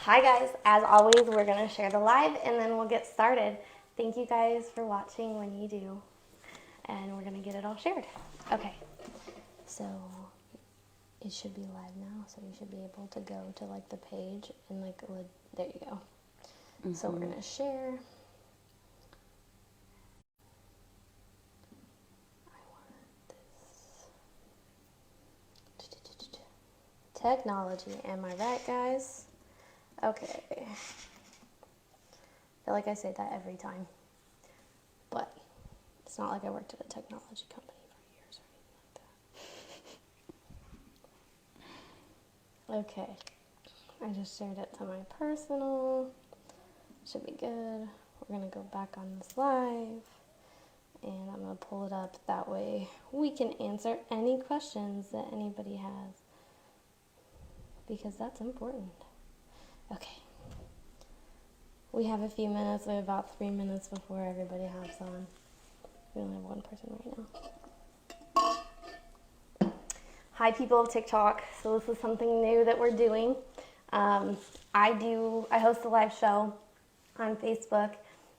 Hi guys, as always, we're going to share the live and then we'll get started. Thank you guys for watching when you do. And we're going to get it all shared. Okay, so it should be live now, so you should be able to go to like the page and like, there you go. Mm-hmm. So we're going to share. Technology, am I right, guys? Okay. I feel like I say that every time, but it's not like I worked at a technology company for years or anything like that. Okay, I just shared it to my personal. Should be good. We're gonna go back on this live, and I'm gonna pull it up. That way we can answer any questions that anybody has, because that's important. Okay. We have a few minutes. We have about 3 minutes before everybody hops on. We only have one person right now. Hi, people of TikTok. So this is something new that we're doing. I host a live show on Facebook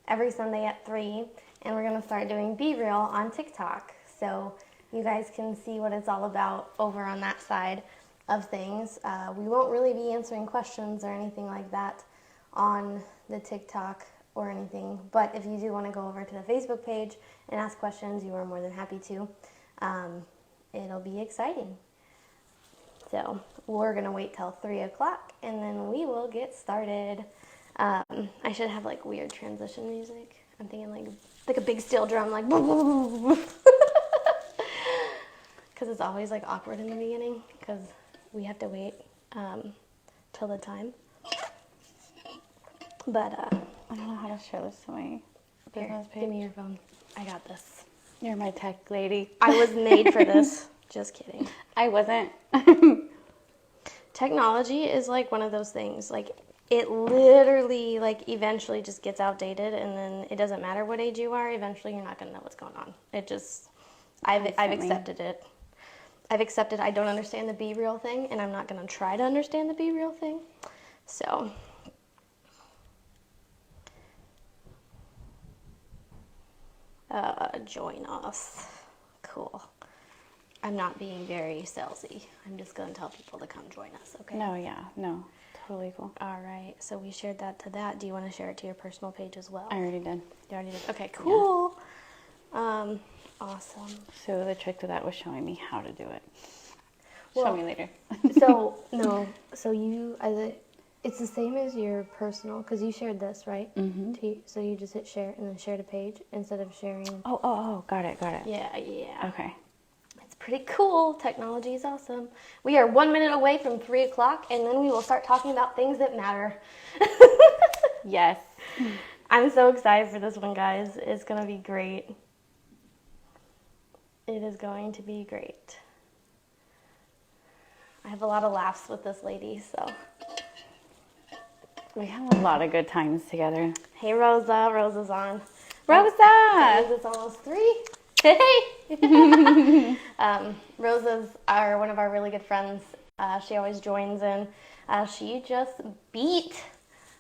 every Sunday at 3, and we're going to start doing Be Real on TikTok. So you guys can see what it's all about over on that side of things. We won't really be answering questions or anything like that on the TikTok or anything, but if you do want to go over to the Facebook page and ask questions, you are more than happy to. It'll be exciting. So we're gonna wait till 3 o'clock and then we will get started. I should have like weird transition music. I'm thinking like a big steel drum, like because it's always like awkward in the beginning because we have to wait till the time. But I don't know how to share this to my business page. Give me your phone. I got this. You're my tech lady. I was made for this. Just kidding. I wasn't. Technology is like one of those things. Like it literally like eventually just gets outdated, and then it doesn't matter what age you are. Eventually, you're not gonna know what's going on. It just, I've accepted it. I've accepted I don't understand the Be Real thing, and I'm not gonna try to understand the Be Real thing. So. Join us. Cool. I'm not being very salesy. I'm just going to tell people to come join us, okay? No, totally cool. All right, so we shared that to that. Do you want to share it to your personal page as well? I already did. You already did? Okay, cool. Yeah. Awesome. So the trick to that was showing me how to do it. Well, show me later. It's the same as your personal, because you shared this, right? Mm-hmm. So you just hit share and then share to page instead of sharing. Oh, got it. Yeah. Okay. It's pretty cool. Technology is awesome. We are 1 minute away from 3 o'clock, and then we will start talking about things that matter. Yes. I'm so excited for this one, guys. It's going to be great. It is going to be great. I have a lot of laughs with this lady, so... We have a lot of good times together. Hey, Rosa. Rosa's on. Rosa! It's almost 3. Hey! Rosa's one of our really good friends. She always joins in. She just beat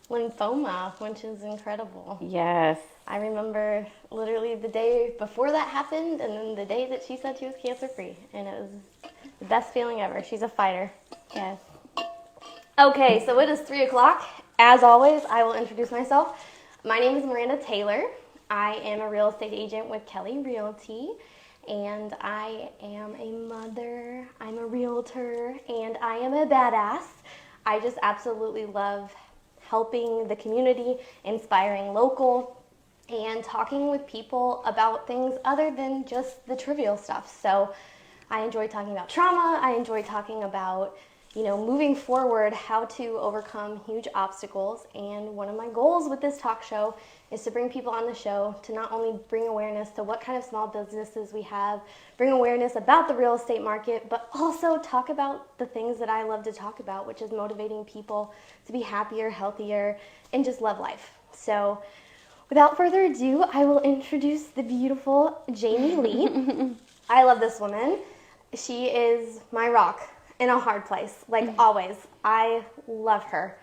lymphoma, which is incredible. Yes. I remember literally the day before that happened and then the day that she said she was cancer-free. And it was the best feeling ever. She's a fighter. Yes. Okay, so it is 3 o'clock. As always, I will introduce myself. My name is Maranda Taylor. I am a real estate agent with Kelly Realty, and I am a mother, I'm a realtor, and I am a badass. I just absolutely love helping the community, inspiring local, and talking with people about things other than just the trivial stuff. So I enjoy talking about trauma. I enjoy talking about moving forward, how to overcome huge obstacles. And one of my goals with this talk show is to bring people on the show to not only bring awareness to what kind of small businesses we have, bring awareness about the real estate market, but also talk about the things that I love to talk about, which is motivating people to be happier, healthier, and just love life. So without further ado, I will introduce the beautiful Jamie Lee. I love this woman. She is my rock in a hard place, like always. I love her.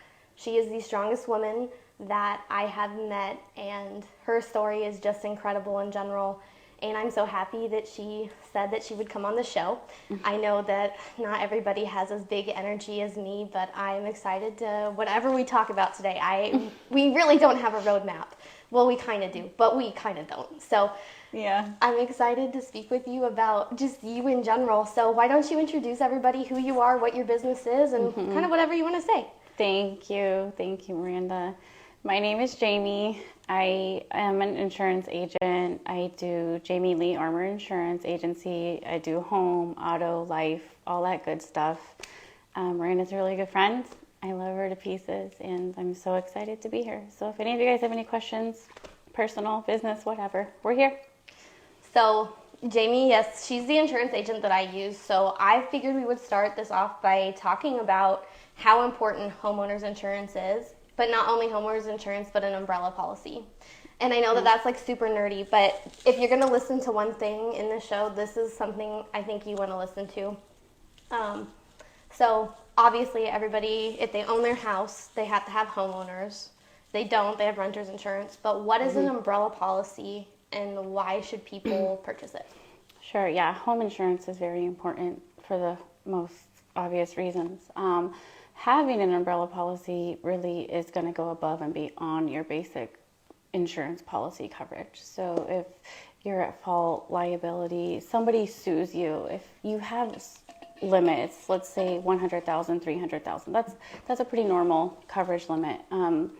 She is the strongest woman that I have met, and her story is just incredible in general. And I'm so happy that she said that she would come on the show. I know that not everybody has as big energy as me, but I'm excited to whatever we talk about today. We really don't have a roadmap. Well, we kind of do, but we kind of don't. So Yeah. I'm excited to speak with you about just you in general. So why don't you introduce everybody who you are, what your business is, and kind of whatever you want to say. Thank you. Thank you, Miranda. My name is Jamie. I am an insurance agent. I do Jamie Lee Armor Insurance Agency. I do home, auto, life, all that good stuff. Miranda's a really good friend. I love her to pieces, and I'm so excited to be here. So if any of you guys have any questions, personal, business, whatever, we're here. So Jamie, yes, she's the insurance agent that I use. So I figured we would start this off by talking about how important homeowners insurance is, but not only homeowners insurance, but an umbrella policy. And I know that that's like super nerdy, but if you're going to listen to one thing in the show, this is something I think you want to listen to. So obviously everybody, if they own their house, they have to have homeowners. They don't, they have renter's insurance. But what is an umbrella policy, and why should people purchase it? Sure, yeah. Home insurance is very important for the most obvious reasons. Having an umbrella policy really is going to go above and beyond your basic insurance policy coverage. So if you're at fault, liability, somebody sues you, if you have limits, let's say 100,000, 300,000, that's a pretty normal coverage limit. An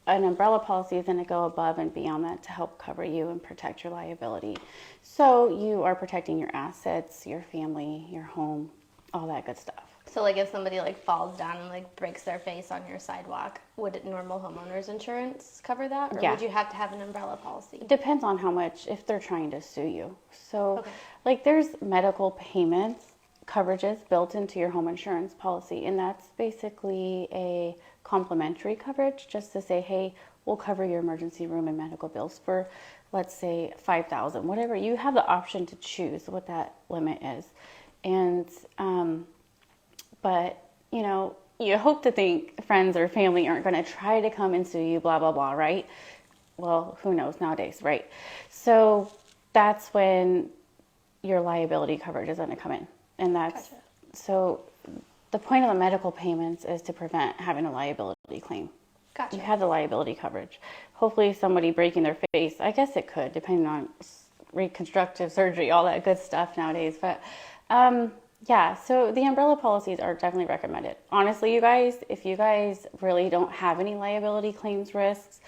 umbrella policy is going to go above and beyond that to help cover you and protect your liability. So you are protecting your assets, your family, your home, all that good stuff. So like if somebody like falls down and like breaks their face on your sidewalk, would normal homeowners insurance cover that? Or Yeah. would you have to have an umbrella policy? It depends on how much, if they're trying to sue you. So like there's medical payments coverages built into your home insurance policy, and that's basically a complimentary coverage, just to say, hey, we'll cover your emergency room and medical bills for, let's say, $5,000, whatever. You have the option to choose what that limit is. And but you know, you hope to think friends or family aren't going to try to come and sue you, blah blah blah, right? Well, who knows nowadays, right? So that's when your liability coverage is going to come in. And that's so the point of the medical payments is to prevent having a liability claim. Gotcha. You have the liability coverage. Hopefully somebody breaking their face, I guess it could, depending on reconstructive surgery, all that good stuff nowadays. But yeah, so the umbrella policies are definitely recommended. Honestly, you guys, if you guys really don't have any liability claims risks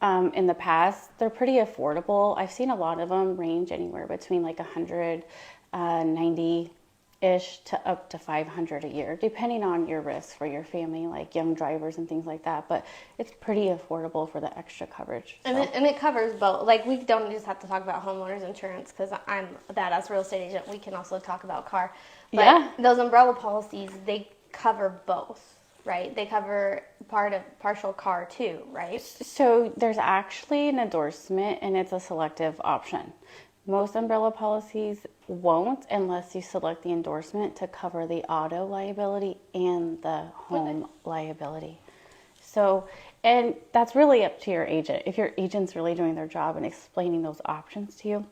in the past, they're pretty affordable. I've seen a lot of them range anywhere between like 190-ish to up to 500 a year, depending on your risks for your family, like young drivers and things like that. But it's pretty affordable for the extra coverage. And it covers both. Like, we don't just have to talk about homeowners insurance, because I'm that as a real estate agent. We can also talk about car. But those umbrella policies, they cover both, right? They cover partial car too, right? So there's actually an endorsement, and it's a selective option. Most umbrella policies won't unless you select the endorsement to cover the auto liability and the home liability. So, and that's really up to your agent. If your agent's really doing their job and explaining those options to you,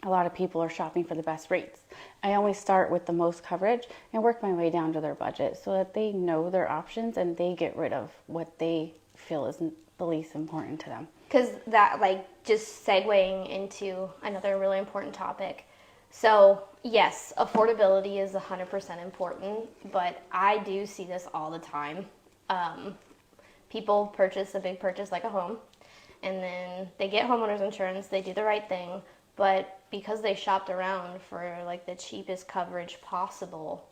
a lot of people are shopping for the best rates. I always start with the most coverage and work my way down to their budget so that they know their options and they get rid of what they feel is the least important to them. Because that, like, just segueing into another really important topic. So, yes, affordability is 100% important, but I do see this all the time. People purchase a big purchase like a home, and then they get homeowners insurance, they do the right thing, but because they shopped around for like the cheapest coverage possible,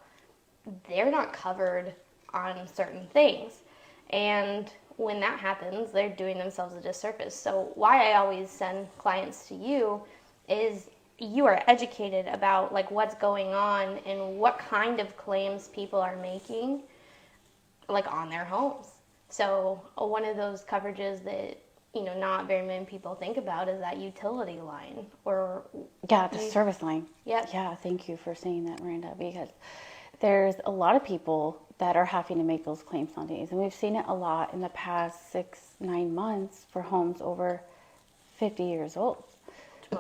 they're not covered on certain things. And when that happens, they're doing themselves a disservice. So why I always send clients to you is you are educated about like what's going on and what kind of claims people are making like on their homes. So one of those coverages that, you know, not very many people think about is that utility line, or the service line. Yep. Yeah, thank you for saying that, Miranda, because there's a lot of people that are having to make those claims nowadays. And we've seen it a lot in the past 6-9 months for homes over 50 years old.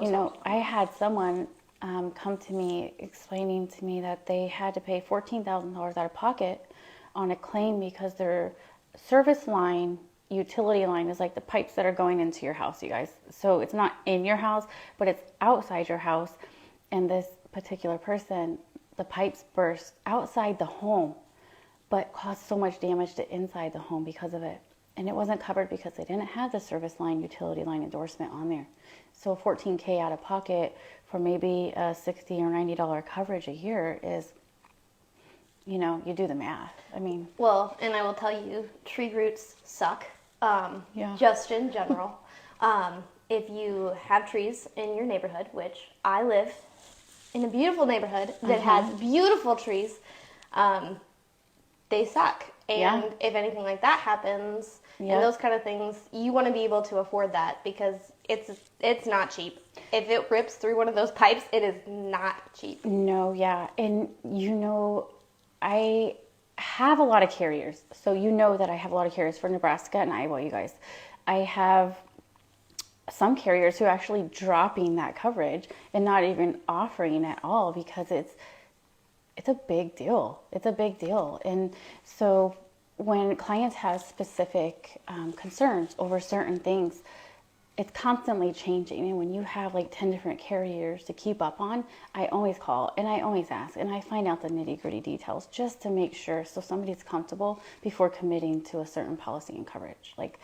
You know, I had someone come to me explaining to me that they had to pay $14,000 out of pocket on a claim because their service line, utility line, is like the pipes that are going into your house, you guys. So it's not in your house, but it's outside your house. And this particular person, the pipes burst outside the home, but caused so much damage to inside the home because of it. And it wasn't covered because they didn't have the service line, utility line endorsement on there. So $14K out of pocket for maybe a $60 or $90 coverage a year is, you know, you do the math. I mean. Well, and I will tell you, tree roots suck, Yeah. just in general. If you have trees in your neighborhood, which I live in a beautiful neighborhood that has beautiful trees, they suck. And if anything like that happens, and those kind of things, you want to be able to afford that because it's not cheap. If it rips through one of those pipes, it is not cheap. No, yeah. And you know, I have a lot of carriers. So you know that I have a lot of carriers for Nebraska and Iowa, you guys. I have some carriers who are actually dropping that coverage and not even offering at all because it's a big deal. It's a big deal. And so when clients have specific concerns over certain things, it's constantly changing. And when you have like 10 different carriers to keep up on, I always call and I always ask and I find out the nitty-gritty details just to make sure so somebody's comfortable before committing to a certain policy and coverage. Like,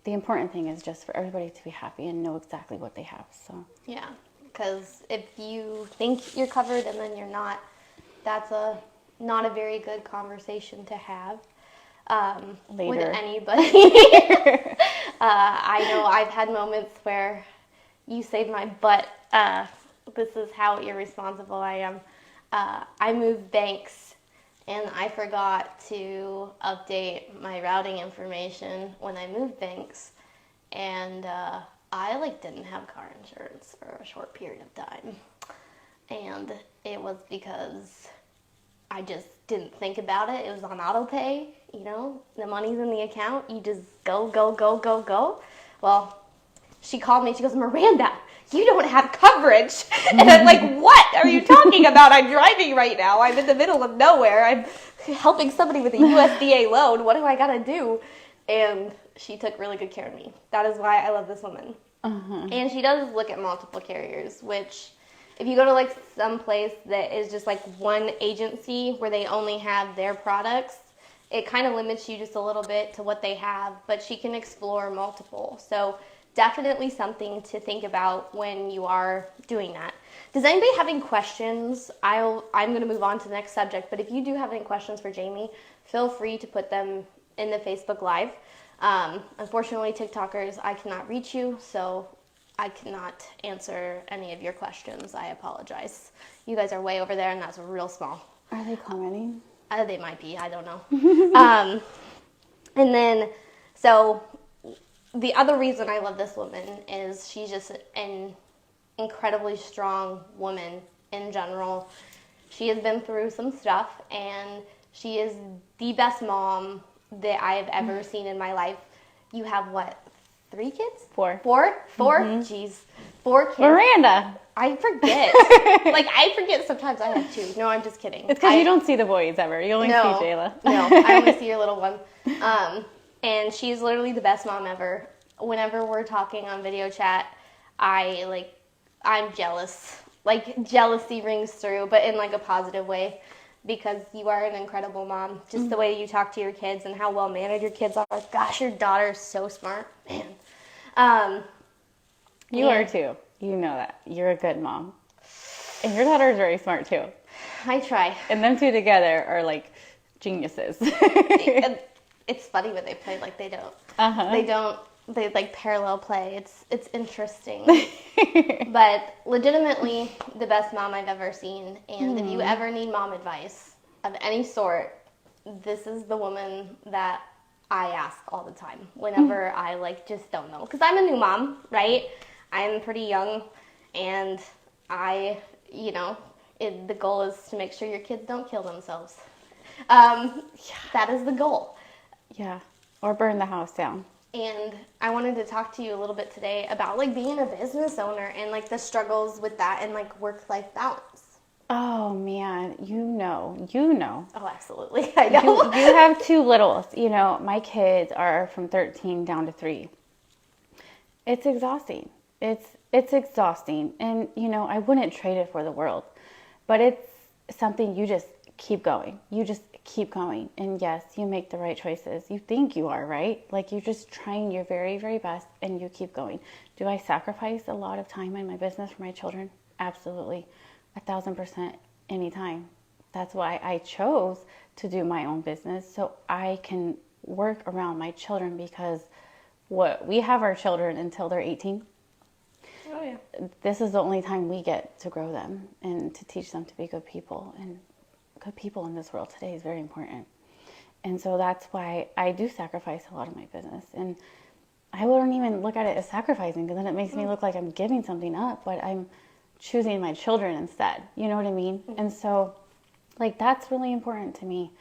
the important thing is just for everybody to be happy and know exactly what they have. So yeah, because if you think you're covered and then you're not, that's not a very good conversation to have with anybody. I know I've had moments where you saved my butt. This is how irresponsible I am. I moved banks and I forgot to update my routing information when I moved banks, and I didn't have car insurance for a short period of time, and it was because I just didn't think about it. It was on auto pay, you know, the money's in the account, you just go. Well, she called me, she goes, Miranda, you don't have coverage. And I'm like, what are you talking about? I'm driving right now. I'm in the middle of nowhere. I'm helping somebody with a USDA loan. What do I got to do? And she took really good care of me. That is why I love this woman. And she does look at multiple carriers, which if you go to some place that is just one agency where they only have their products, it kind of limits you just a little bit to what they have, but she can explore multiple. So definitely something to think about when you are doing that. Does anybody have any questions? I'm going to move on to the next subject, but if you do have any questions for Jamie, feel free to put them in the Facebook Live. Unfortunately, TikTokers, I cannot reach you, so I cannot answer any of your questions. I apologize. You guys are way over there, and that's real small. Are they commenting? They might be. I don't know. And then, so the other reason I love this woman is she's just an incredibly strong woman in general. She has been through some stuff, and she is the best mom that I have ever seen in my life. You have what? 3 kids? 4. 4? 4? Jeez. 4 kids. Miranda! I forget. I forget sometimes I have 2. No, I'm just kidding. It's because you don't see the boys ever. You only see Jayla. No, I only see your little one. And she's literally the best mom ever. Whenever we're talking on video chat, I'm jealous. Jealousy rings through, but in a positive way. Because you are an incredible mom. Just the way you talk to your kids and how well-mannered your kids are. Gosh, your daughter is so smart. Man. You are too. You know that. You're a good mom. And your daughter is very smart too. I try. And them two together are geniuses. It's funny when they play like they don't. They don't. They parallel play. It's interesting. But legitimately the best mom I've ever seen. And if you ever need mom advice of any sort, this is the woman that I ask all the time whenever I just don't know. Because I'm a new mom, right? I'm pretty young, and the goal is to make sure your kids don't kill themselves. That is the goal. Yeah. Or burn the house down. And I wanted to talk to you a little bit today about like being a business owner and like the struggles with that and like work-life balance. Oh man, you know. Oh, absolutely. I know. You have two littles. You know, my kids are from 13 down to 3. It's exhausting. It's exhausting. And you know, I wouldn't trade it for the world. But it's something you just keep going. You just keep going. And yes, you make the right choices. You think you are, right? Like you're just trying your very, very best and you keep going. Do I sacrifice a lot of time in my business for my children? Absolutely. 1,000% anytime. That's why I chose to do my own business so I can work around my children, because what we have our children until they're 18. Oh, yeah. This is the only time we get to grow them and to teach them to be good people. And good people in this world today is very important. And so that's why I do sacrifice a lot of my business. And I wouldn't even look at it as sacrificing, because then it makes me look like I'm giving something up, but I'm choosing my children instead. You know what I mean? And so, like, that's really important to me.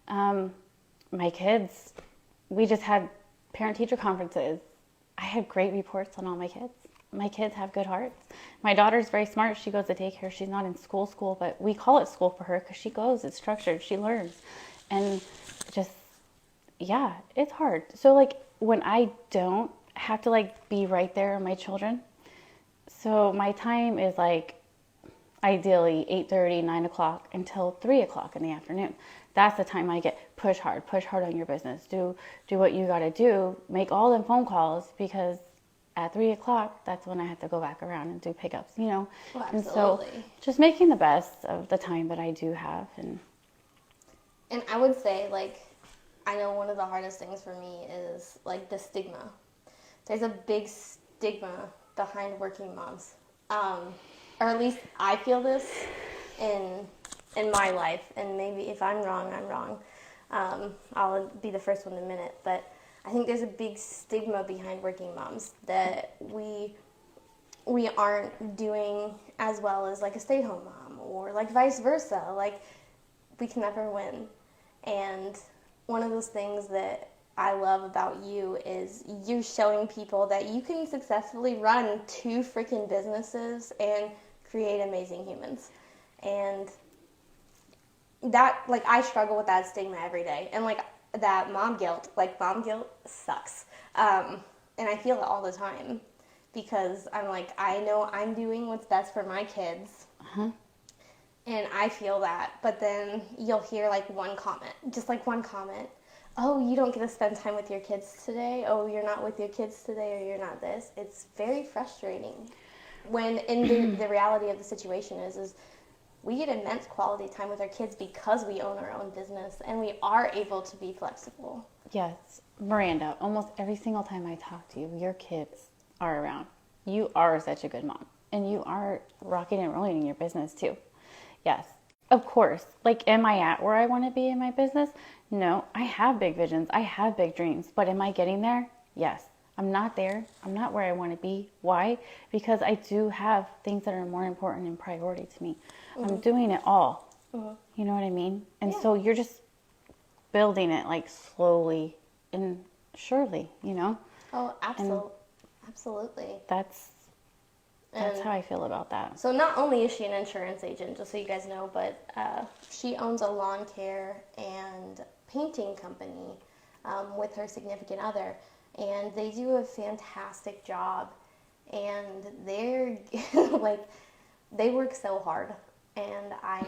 My kids, we just had parent-teacher conferences. I had great reports on all my kids. My kids have good hearts. My daughter's very smart. She goes to daycare. She's not in school, but we call it school for her because she goes. It's structured. She learns. And just, yeah, it's hard. So, like, when I don't have to, like, be right there with my children, so my time is, like, ideally 8:30, 9 o'clock until 3 o'clock in the afternoon. That's the time I get push hard on your business. Do what you got to do. Make all them phone calls, because at 3 o'clock, that's when I have to go back around and do pickups, you know. Well, and so just making the best of the time that I do have. And I would say, like, I know one of the hardest things for me is, like, the stigma. There's a big stigma behind working moms. Or at least I feel this in my life. And maybe if I'm wrong, I'm wrong. I'll be the first one to admit it. But I think there's a big stigma behind working moms that we aren't doing as well as, like, a stay-at-home mom, or, like, vice versa. Like, we can never win. And one of those things that I love about you is you showing people that you can successfully run 2 freaking businesses and create amazing humans. And that, like, I struggle with that stigma every day. And, like, that mom guilt sucks. And I feel it all the time, because I'm like, I know I'm doing what's best for my kids. uh-huh. And I feel that. But then you'll hear, like, one comment. Oh, you don't get to spend time with your kids today. Oh, you're not with your kids today, or you're not this. It's very frustrating. When in the reality of the situation is we get immense quality time with our kids because we own our own business and we are able to be flexible. Yes, Miranda, almost every single time I talk to you, your kids are around. You are such a good mom, and you are rocking and rolling in your business too. Yes, of course. Like, am I at where I want to be in my business? No, I have big visions. I have big dreams, but am I getting there? Yes. I'm not there. I'm not where I want to be. Why? Because I do have things that are more important and priority to me. Mm-hmm. I'm doing it all. Mm-hmm. You know what I mean? And so you're just building it, like, slowly and surely, you know? Oh, absolutely. Absolutely. That's how I feel about that. So not only is she an insurance agent, just so you guys know, but she owns a lawn care and painting company with her significant other. And they do a fantastic job, and they're like, they work so hard, and I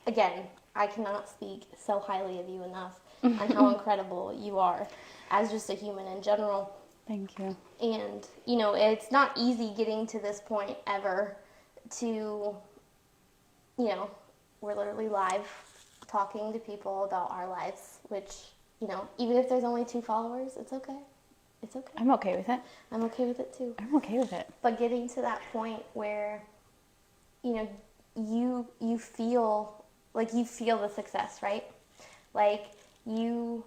again, I cannot speak so highly of you enough on how incredible you are as just a human in general. Thank you. And, you know, it's not easy getting to this point ever to, you know, we're literally live talking to people about our lives, which, you know, even if there's only 2 followers, it's okay. It's okay. I'm okay with it. I'm okay with it too. I'm okay with it. But getting to that point where, you know, you feel the success, right? Like you're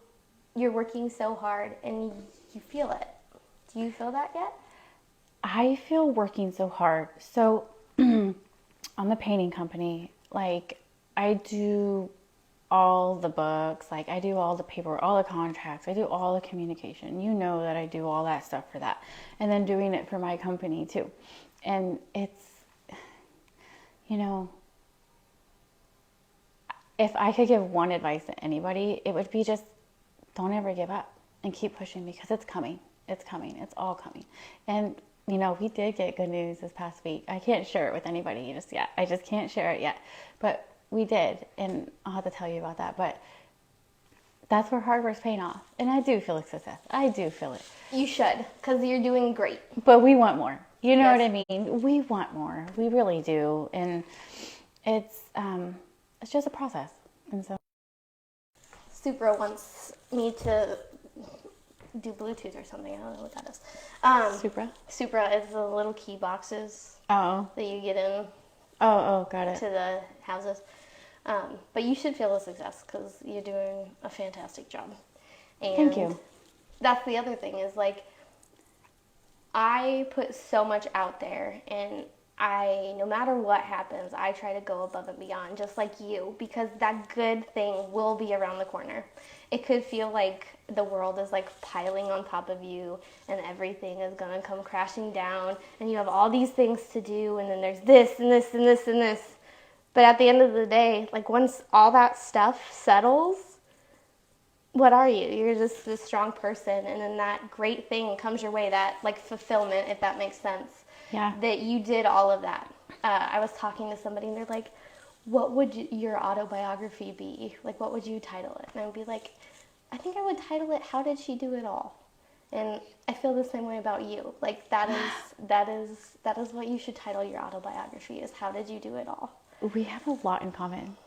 working so hard and you feel it. Do you feel that yet? I feel working so hard. So on the painting company, like, I do all the books, like I do all the paperwork, all the contracts, I do all the communication. You know that I do all that stuff for that. And then doing it for my company too. And it's, you know, if I could give one advice to anybody, it would be just don't ever give up and keep pushing, because it's coming. It's coming. It's all coming. And, you know, we did get good news this past week. I can't share it with anybody just yet. I just can't share it yet. But we did. And I'll have to tell you about that. But that's where hard work's paying off. And I do feel a success. I do feel it. You should, because you're doing great. But we want more. You know Yes. what I mean? We want more. We really do. And it's just a process. And so Supra wants me to do Bluetooth or something. I don't know what that is. Supra is the little key boxes Oh. that you get in Oh, got it. to the houses. But you should feel a success because you're doing a fantastic job. And Thank you. That's the other thing is, like, I put so much out there, and no matter what happens, I try to go above and beyond, just like you, because that good thing will be around the corner. It could feel like the world is like piling on top of you and everything is going to come crashing down and you have all these things to do, and then there's this and this and this and this. But at the end of the day, like, once all that stuff settles, what are you? You're just this strong person, and then that great thing comes your way, that like fulfillment, if that makes sense. Yeah. That you did all of that. I was talking to somebody and they're like, what would your autobiography be? Like, what would you title it? And I would be like, I think I would title it, How Did She Do It All? And I feel the same way about you. Like, that is what you should title your autobiography, is How Did You Do It All? We have a lot in common.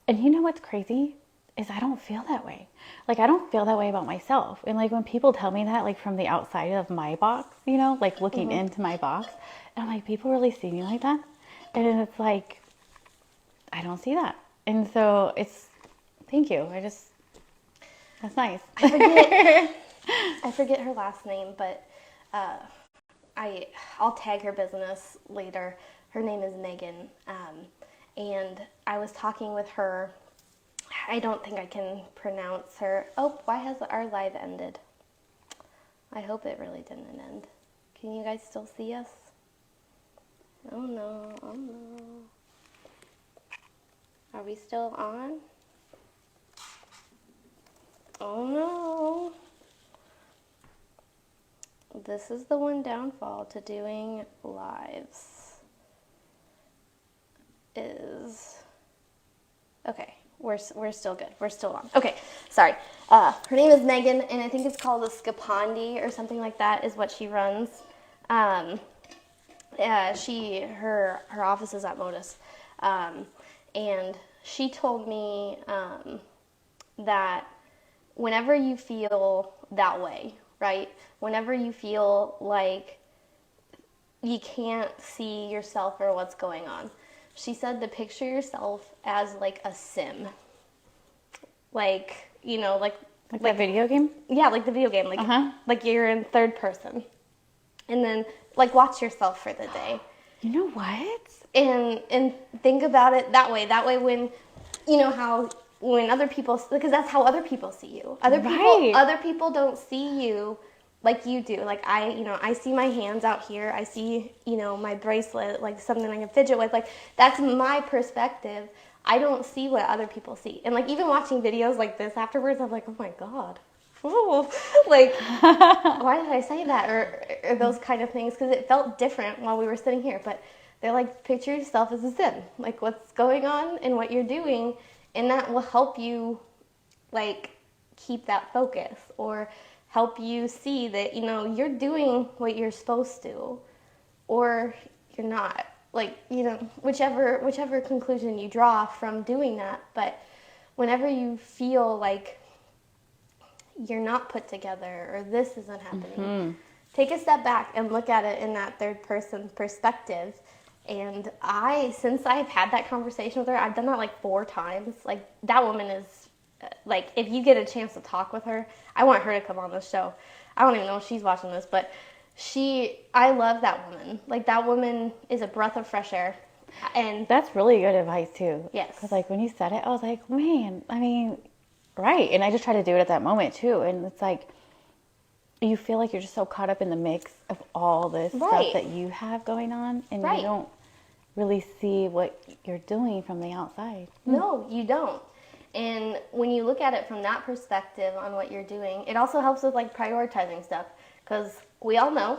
And you know what's crazy? Is I don't feel that way. Like, I don't feel that way about myself. And like, when people tell me that, like from the outside of my box, you know, like looking into my box, and I'm like, people really see me like that? And then it's like, I don't see that. And so it's, thank you. That's nice. I forget her last name, but I'll tag her business later. Her name is Megan. And I was talking with her. I don't think I can pronounce her. Oh, why has our live ended? I hope it really didn't end. Can you guys still see us? Oh no, oh no. Are we still on? Oh no. This is the one downfall to doing lives. Okay. We're still good. We're still on. Okay, sorry. Her name is Megan, and I think it's called the Scapandi or something like that is what she runs. Her office is at Modus. And she told me that whenever you feel that way, right? Whenever you feel like you can't see yourself or what's going on, she said to picture yourself as like a sim. Like, you know, like that video game? Yeah, like the video game. Like you're in third person. And then like watch yourself for the day. You know what? And think about it that way. That way when, you know how when other people, because that's how other people see you. Other people don't see you like you do. Like I see my hands out here. I see, my bracelet, like something I can fidget with. Like that's my perspective. I don't see what other people see. And like even watching videos like this afterwards, I'm like, oh my God. Ooh. Like, why did I say that? Or those kind of things. Because it felt different while we were sitting here. But they're like, picture yourself as a sim. Like what's going on and what you're doing. And that will help you like keep that focus or help you see that, you're doing what you're supposed to or you're not. Like, whichever conclusion you draw from doing that. But whenever you feel like you're not put together or this isn't happening, take a step back and look at it in that third person perspective. And since I've had that conversation with her, I've done that like 4 times. Like that woman is like, if you get a chance to talk with her, I want her to come on the show. I don't even know if she's watching this, but I love that woman. Like that woman is a breath of fresh air. And That's really good advice too. yes. Because like when you said it, I was like, man, I mean, right. And I just try to do it at that moment too. And it's like, you feel like you're just so caught up in the mix of all this Right. stuff that you have going on, and Right. you don't really see what you're doing from the outside. No, you don't. And when you look at it from that perspective on what you're doing, it also helps with like prioritizing stuff. Because we all know,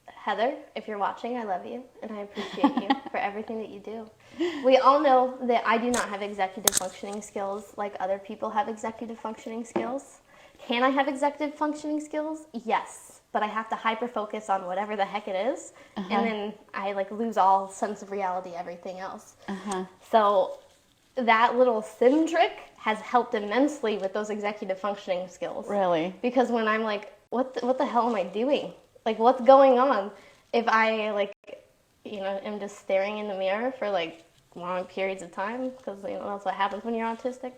Heather, if you're watching, I love you and I appreciate you for everything that you do. We all know that I do not have executive functioning skills like other people have executive functioning skills. Can I have executive functioning skills? Yes. But I have to hyper focus on whatever the heck it is, and then I like lose all sense of reality, everything else. So that little sim trick has helped immensely with those executive functioning skills. Really? Because when I'm like, what the hell am I doing? Like, what's going on? If I like, am just staring in the mirror for like long periods of time, because that's what happens when you're autistic.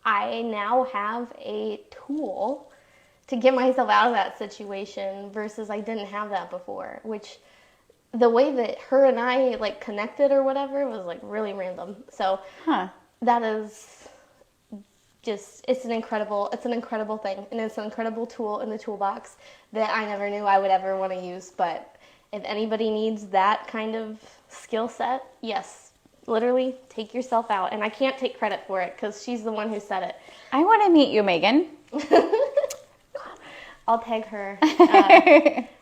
I now have a tool to get myself out of that situation versus I didn't have that before, which the way that her and I like connected or whatever was like really random. So that is just, it's an incredible thing, and it's an incredible tool in the toolbox that I never knew I would ever want to use. But if anybody needs that kind of skill set, yes, literally take yourself out. And I can't take credit for it because she's the one who said it. I want to meet you, Megan. I'll tag her.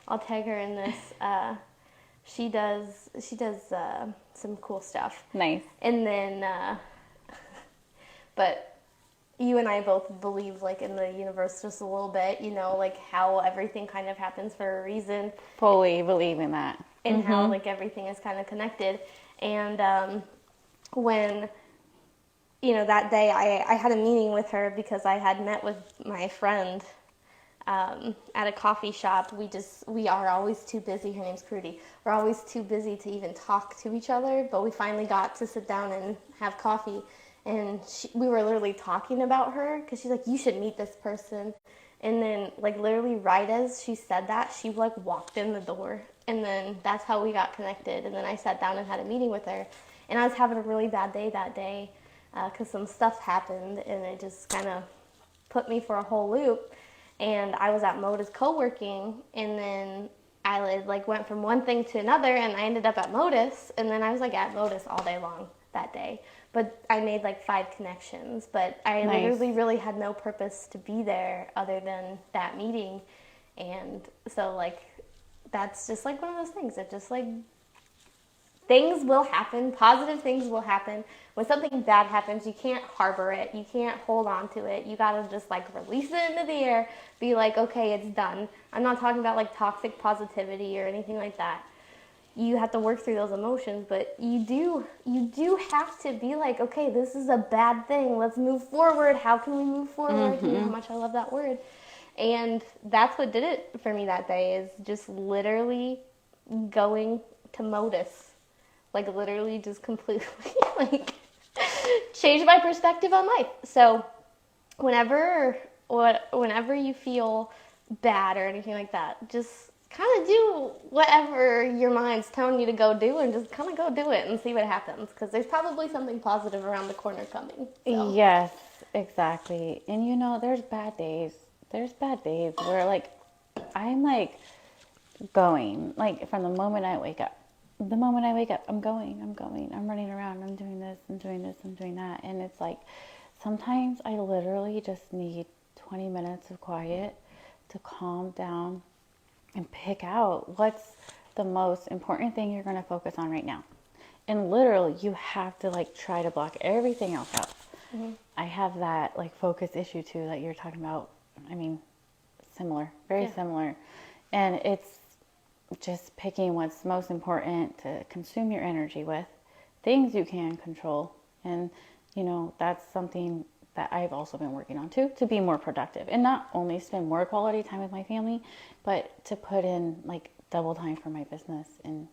I'll tag her in this. She does some cool stuff. Nice. And then, but you and I both believe like in the universe just a little bit, like how everything kind of happens for a reason. Fully believe in that. And how like everything is kind of connected. And when, that day I had a meeting with her because I had met with my friend at a coffee shop. We are always too busy. Her name's Prudy. We're always too busy to even talk to each other, but we finally got to sit down and have coffee. And we were literally talking about her because she's like, you should meet this person. And then like literally right as she said that, she like walked in the door. And then that's how we got connected. And then I sat down and had a meeting with her. And I was having a really bad day that day because some stuff happened and it just kind of put me for a whole loop. And I was at Modus co-working, and then I like went from one thing to another, and I ended up at Modus, and then I was like at Modus all day long that day. But I made like 5 connections, but I literally really had no purpose to be there other than that meeting. And so like that's just like one of those things. It just like things will happen, positive things will happen. When something bad happens, you can't harbor it. You can't hold on to it. You gotta just like release it into the air, be like, okay, it's done. I'm not talking about like toxic positivity or anything like that. You have to work through those emotions, but you do have to be like, okay, this is a bad thing. Let's move forward. How can we move forward? You know how much I love that word. And that's what did it for me that day, is just literally going to Modus. Like literally just completely like changed my perspective on life. So whenever you feel bad or anything like that, just kind of do whatever your mind's telling you to go do, and just kind of go do it and see what happens, because there's probably something positive around the corner coming. So. Yes, exactly. And there's bad days. There's bad days where like I'm like going, like from the moment I wake up. The moment I wake up, I'm going, I'm running around, I'm doing this, I'm doing this, I'm doing that. And it's like, sometimes I literally just need 20 minutes of quiet to calm down and pick out what's the most important thing you're going to focus on right now. And literally, you have to like try to block everything else out. I have that like focus issue too that you're talking about. I mean, similar, very similar. And it's just picking what's most important to consume your energy with, things you can control. And, that's something that I've also been working on too, to be more productive and not only spend more quality time with my family, but to put in like double time for my business and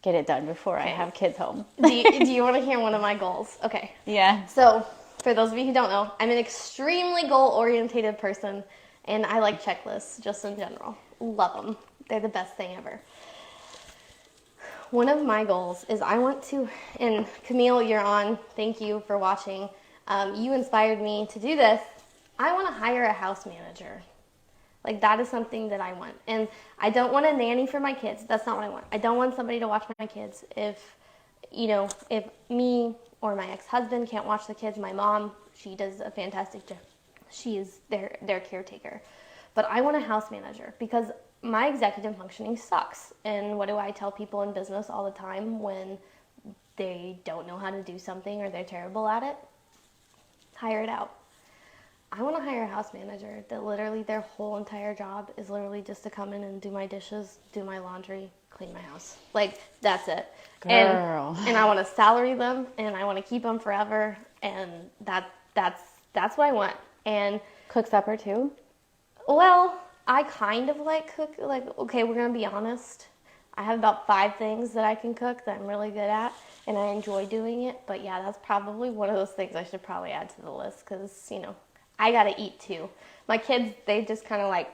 get it done before I have kids home. Do you want to hear one of my goals? Okay. Yeah. So for those of you who don't know, I'm an extremely goal-oriented person, and I like checklists just in general. Love them. They're the best thing ever. one of my goals is I want to, and Camille, you're on, thank you for watching. You inspired me to do this. I want to hire a house manager. Like, that is something that I want. And I don't want a nanny for my kids. That's not what I want. I don't want somebody to watch my kids. If me or my ex-husband can't watch the kids, my mom, she does a fantastic job. She is their caretaker. But I want a house manager because my executive functioning sucks. And what do I tell people in business all the time when they don't know how to do something or they're terrible at it? Hire it out. I want to hire a house manager that literally their whole entire job is literally just to come in and do my dishes, do my laundry, clean my house. Like, that's it. Girl. And I want to salary them, and I want to keep them forever, and that's what I want. And Cook supper too? well, I kind of like cook. Like, okay, we're gonna be honest. I have about 5 things that I can cook that I'm really good at, and I enjoy doing it. But yeah, that's probably one of those things I should probably add to the list because I gotta eat too. My kids, they just kind of like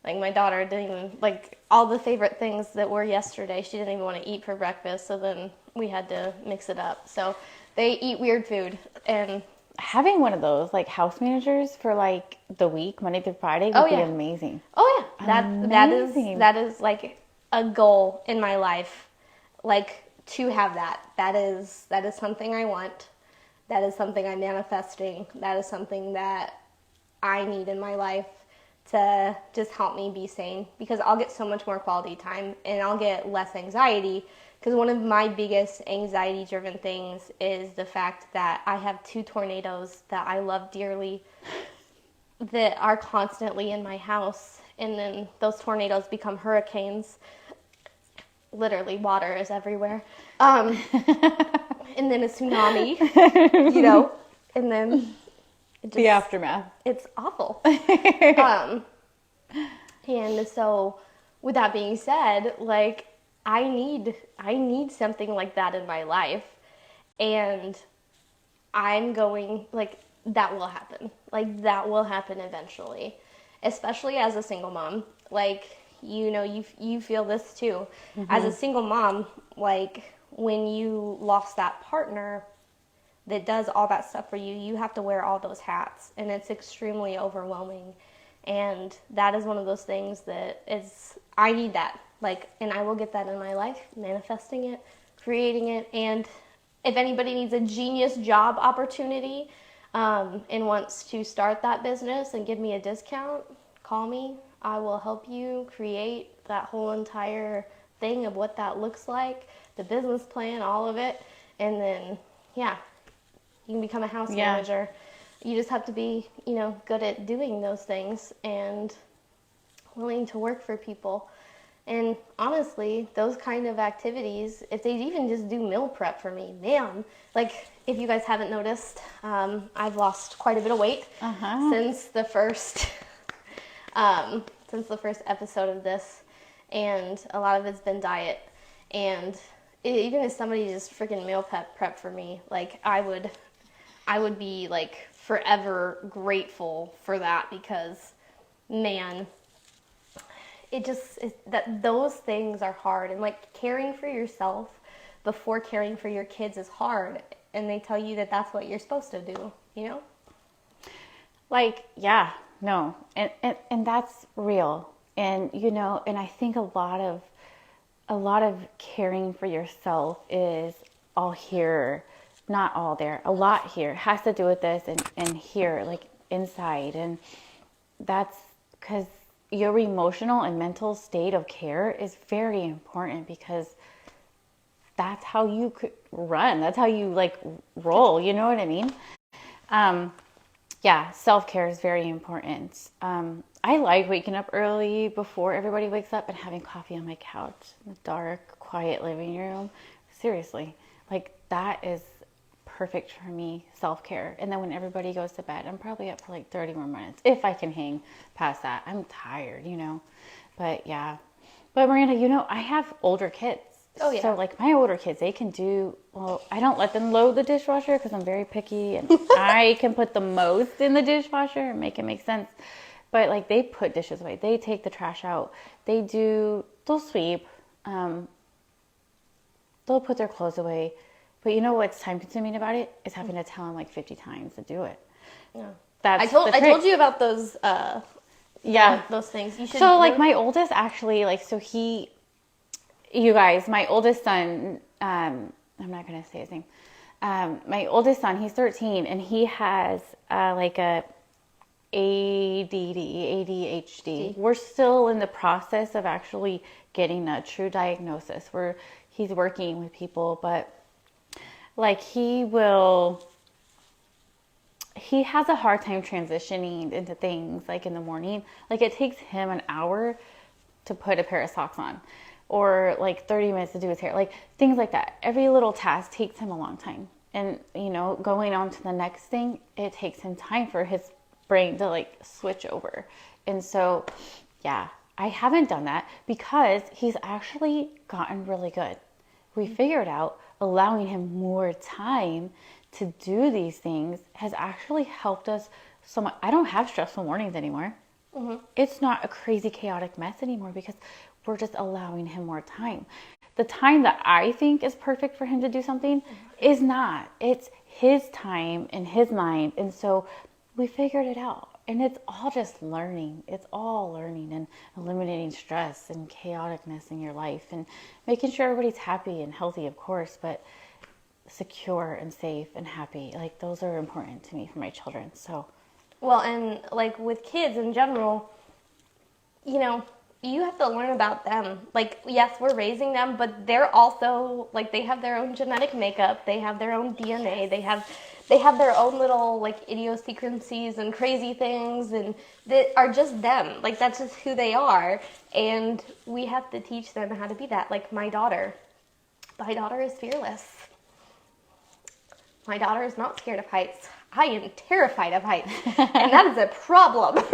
my daughter didn't even, like, all the favorite things that were yesterday, she didn't even want to eat for breakfast, so then we had to mix it up. So they eat weird food, and having one of those, like, house managers for, like, the week, Monday through Friday, would be amazing. Oh, yeah. Amazing. That is, like, a goal in my life, like, to have that. That is something I want. That is something I'm manifesting. That is something that I need in my life to just help me be sane, because I'll get so much more quality time and I'll get less anxiety, because one of my biggest anxiety-driven things is the fact that I have 2 tornadoes that I love dearly that are constantly in my house, and then those tornadoes become hurricanes. Literally, water is everywhere. And then a tsunami, and then The aftermath. It's awful. And so, with that being said, like, I need something like that in my life, and I'm going, like, that will happen. Like, that will happen eventually, especially as a single mom. Like, you feel this too. Mm-hmm. As a single mom, like, when you lost that partner that does all that stuff for you, you have to wear all those hats, and it's extremely overwhelming. And that is one of those things that I need that. Like, and I will get that in my life, manifesting it, creating it. And if anybody needs a genius job opportunity and wants to start that business and give me a discount, call me. I will help you create that whole entire thing of what that looks like, the business plan, all of it. And then, yeah, you can become a house manager. You just have to be, good at doing those things and willing to work for people. And honestly, those kind of activities, if they even just do meal prep for me, man, like, if you guys haven't noticed, I've lost quite a bit of weight since the first episode of this, and a lot of it's been diet. And even if somebody just freaking meal prep for me, like, I would be, like, forever grateful for that, because, man, that those things are hard. And, like, caring for yourself before caring for your kids is hard, and they tell you that that's what you're supposed to do, Like, yeah, no, and that's real. And and I think a lot of caring for yourself is all here, not all there. A lot here has to do with this and here, like, inside. And that's because your emotional and mental state of care is very important, because that's how you could run. That's how you, like, roll. You know what I mean? Yeah, self-care is very important. I like waking up early before everybody wakes up and having coffee on my couch in the dark, quiet living room. Seriously, like, that is perfect for me, self-care. And then when everybody goes to bed, I'm probably up for like 30 more minutes, if I can hang past that. I'm tired, But yeah. But Miranda, I have older kids. Oh, yeah. So, like, my older kids, they can do, I don't let them load the dishwasher because I'm very picky, and I can put the most in the dishwasher and make it make sense. But, like, they put dishes away. They take the trash out. They'll sweep. they'll put their clothes away. But you know what's time consuming about it is having to tell them like 50 times to do it. Yeah. That's I told you about those yeah, those things. You should so like my oldest actually, like, so you guys, my oldest son, I'm not gonna say his name. My oldest son, he's 13, and he has like a ADHD. We're still in the process of actually getting a true diagnosis. He's working with people, but like he has a hard time transitioning into things like in the morning. Like it takes him an hour to put a pair of socks on, or like 30 minutes to do his hair, like things like that. Every little task takes him a long time. And, you know, going on to the next thing, it takes him time for his brain to like switch over. And so, yeah, I haven't done that because he's actually gotten really good. We figured out allowing him more time to do these things has actually helped us so much. I don't have stressful mornings anymore. Mm-hmm. It's not a crazy chaotic mess anymore because we're just allowing him more time. The time that I think is perfect for him to do something is not. It's his time and his mind. And so we figured it out. And it's all just learning. It's all learning and eliminating stress and chaoticness in your life and making sure everybody's happy and healthy, of course, but secure and safe and happy. Like those are important to me for my children. So, well, and like with kids in general, you know, you have to learn about them. Like, yes, we're raising them, but they're also, like, they have their own genetic makeup. They have their own DNA. They have their own little, like, idiosyncrasies and crazy things, and that are just them. Like, that's just who they are, and we have to teach them how to be that. Like, my daughter is fearless. My daughter is not scared of heights. I am terrified of heights, and that is a problem.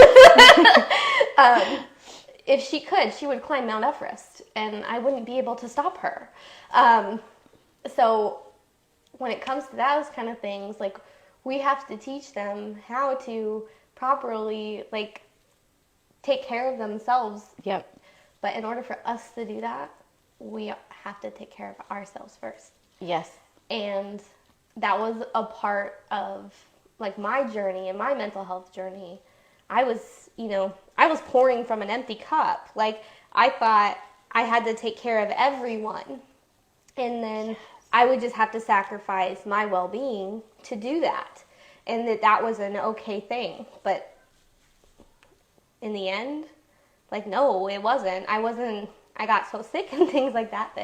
If she could, she would climb Mount Everest, and I wouldn't be able to stop her. So when it comes to those kind of things, like, we have to teach them how to properly, like, take care of themselves. yep. But in order for us to do that, we have to take care of ourselves first. Yes. And that was a part of, like, my journey and my mental health journey. I was pouring from an empty cup. Like, I thought I had to take care of everyone. And then I would just have to sacrifice my well-being to do that. And that was an okay thing. But in the end, like, no, it wasn't. I got so sick and things like that,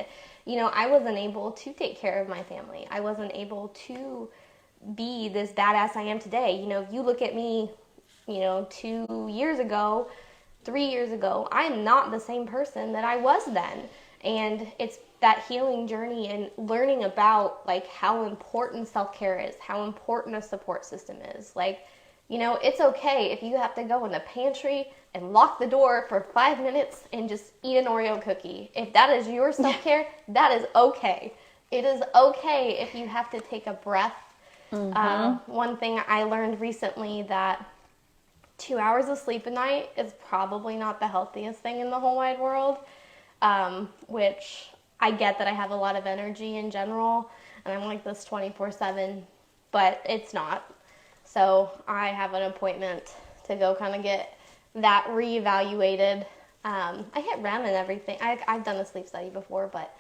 I wasn't able to take care of my family. I wasn't able to be this badass I am today. You look at me, 2 years ago, 3 years ago, I am not the same person that I was then. And it's that healing journey and learning about, like, how important self-care is, how important a support system is. Like, it's okay if you have to go in the pantry and lock the door for 5 minutes and just eat an Oreo cookie. If that is your self-care, that is okay. It is okay if you have to take a breath. Mm-hmm. One thing I learned recently, that 2 hours of sleep a night is probably not the healthiest thing in the whole wide world, which I get that I have a lot of energy in general, and I'm like this 24/7, but it's not. So I have an appointment to go kind of get that reevaluated. I hit REM and everything. I've done a sleep study before, but